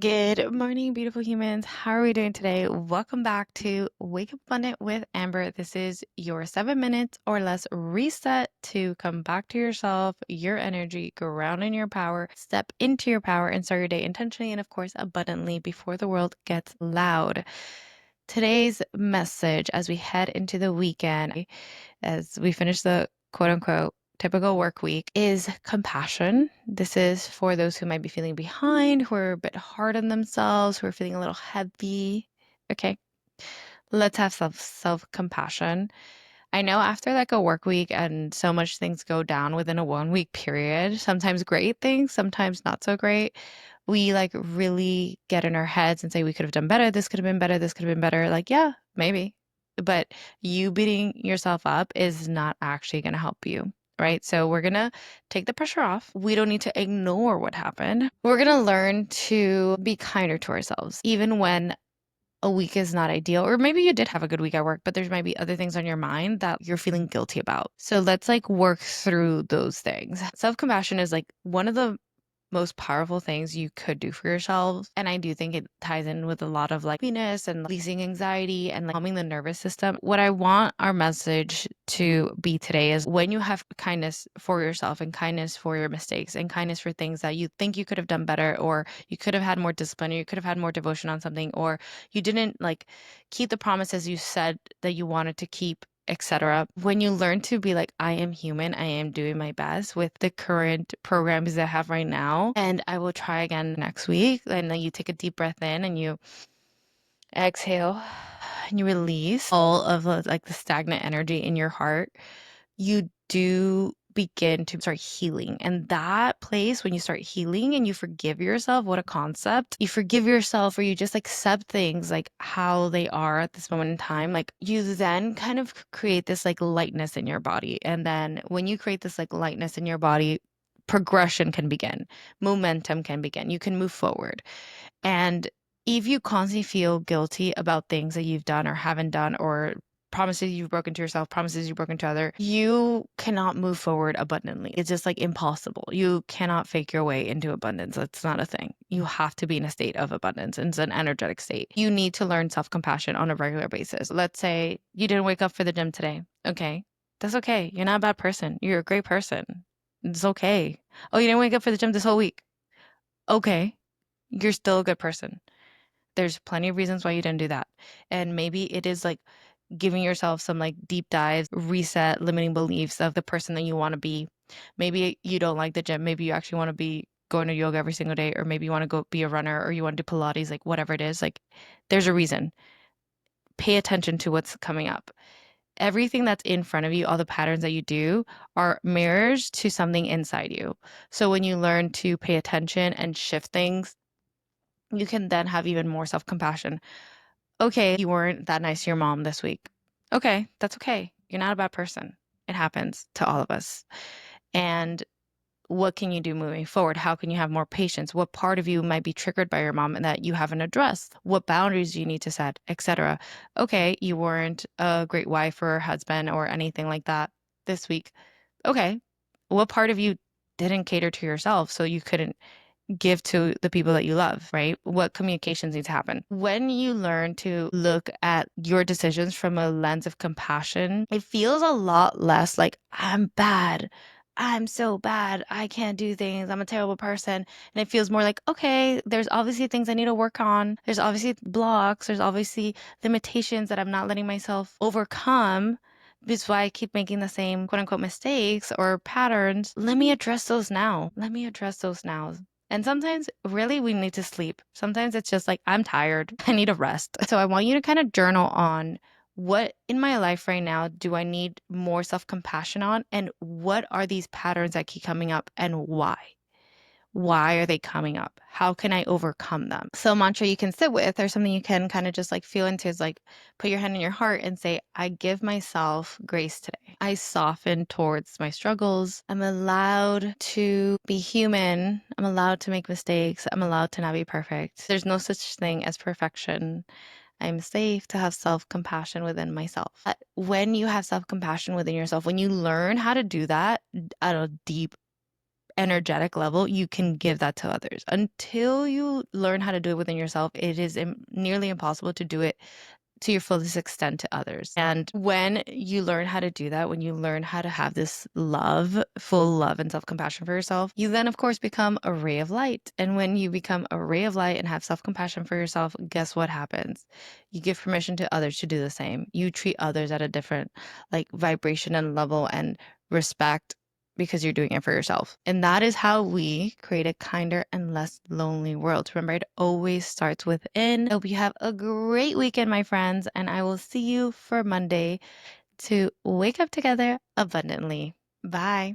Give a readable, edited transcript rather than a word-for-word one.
Good morning, beautiful humans. How are we doing today? Welcome back to Wake Up Abundant with Amber. This is your 7 minutes or less reset to come back to yourself, your energy, ground in your power, step into your power, and start your day intentionally and, of course, abundantly before the world gets loud. Today's message as we head into the weekend, as we finish the quote unquote typical work week, is compassion. This is for those who might be feeling behind, who are a bit hard on themselves, who are feeling a little heavy. Okay, let's have self-compassion. I know after like a work week and so much things go down within a 1 week period, sometimes great things, sometimes not so great. We like really get in our heads and say we could have done better, this could have been better, this could have been better. Like, yeah, maybe. But you beating yourself up is not actually going to help you. Right. So we're going to take the pressure off. We don't need to ignore what happened. We're going to learn to be kinder to ourselves, even when a week is not ideal, or maybe you did have a good week at work, but there might be other things on your mind that you're feeling guilty about. So let's like work through those things. Self-compassion is like one of the most powerful things you could do for yourself. And I do think it ties in with a lot of like happiness and releasing anxiety and like calming the nervous system. What I want our message to be today is when you have kindness for yourself and kindness for your mistakes and kindness for things that you think you could have done better, or you could have had more discipline, or you could have had more devotion on something, or you didn't like keep the promises you said that you wanted to keep, etc. When you learn to be like, I am human, I am doing my best with the current programs that I have right now, and I will try again next week. And then you take a deep breath in and you exhale and you release all of like the stagnant energy in your heart. You do begin to start healing. And that place, when you start healing and you forgive yourself, what a concept. You forgive yourself, or you just accept things like how they are at this moment in time. Like you then kind of create this like lightness in your body. And then when you create this like lightness in your body, progression can begin, momentum can begin. You can move forward. And if you constantly feel guilty about things that you've done or haven't done, or promises you've broken to yourself, promises you've broken to other, you cannot move forward abundantly. It's just like impossible. You cannot fake your way into abundance. That's not a thing. You have to be in a state of abundance. And it's an energetic state. You need to learn self-compassion on a regular basis. Let's say you didn't wake up for the gym today. Okay. That's okay. You're not a bad person. You're a great person. It's okay. Oh, you didn't wake up for the gym this whole week. Okay. You're still a good person. There's plenty of reasons why you didn't do that. And maybe it is like giving yourself some like deep dives, reset limiting beliefs of the person that you want to be. Maybe you don't like the gym. Maybe you actually want to be going to yoga every single day, or maybe you want to go be a runner, or you want to do Pilates, like whatever it is. Like there's a reason. Pay attention to what's coming up. Everything that's in front of you, all the patterns that you do, are mirrors to something inside you. So when you learn to pay attention and shift things, you can then have even more self-compassion. Okay, you weren't that nice to your mom this week. Okay, that's okay. You're not a bad person. It happens to all of us. And what can you do moving forward? How can you have more patience? What part of you might be triggered by your mom and that you haven't addressed? What boundaries do you need to set, etc.? Okay, you weren't a great wife or husband or anything like that this week. Okay, what part of you didn't cater to yourself so you couldn't give to the people that you love, right? What communications need to happen? When you learn to look at your decisions from a lens of compassion, it feels a lot less like I'm bad. I'm so bad. I can't do things. I'm a terrible person. And it feels more like, okay, there's obviously things I need to work on. There's obviously blocks. There's obviously limitations that I'm not letting myself overcome. This is why I keep making the same quote unquote mistakes or patterns. Let me address those now. Let me address those now. And sometimes really we need to sleep. Sometimes it's just like, I'm tired. I need a rest. So I want you to kind of journal on what in my life right now do I need more self-compassion on? And what are these patterns that keep coming up and why? Why are they coming up? How can I overcome them? So a mantra you can sit with, or something you can kind of just like feel into, is like put your hand in your heart and say, I give myself grace today. I soften towards my struggles. I'm allowed to be human. I'm allowed to make mistakes. I'm allowed to not be perfect. There's no such thing as perfection. I'm safe to have self-compassion within myself. When you have self-compassion within yourself, when you learn how to do that at a deep energetic level, you can give that to others. Until you learn how to do it within yourself, it is nearly impossible to do it to your fullest extent to others. And when you learn how to do that, when you learn how to have this love, full love and self-compassion for yourself, you then of course become a ray of light. And when you become a ray of light and have self-compassion for yourself, guess what happens? You give permission to others to do the same. You treat others at a different like vibration and level and respect because you're doing it for yourself. And that is how we create a kinder and less lonely world. Remember, it always starts within. I hope you have a great weekend, my friends, and I will see you for Monday to wake up together abundantly. Bye.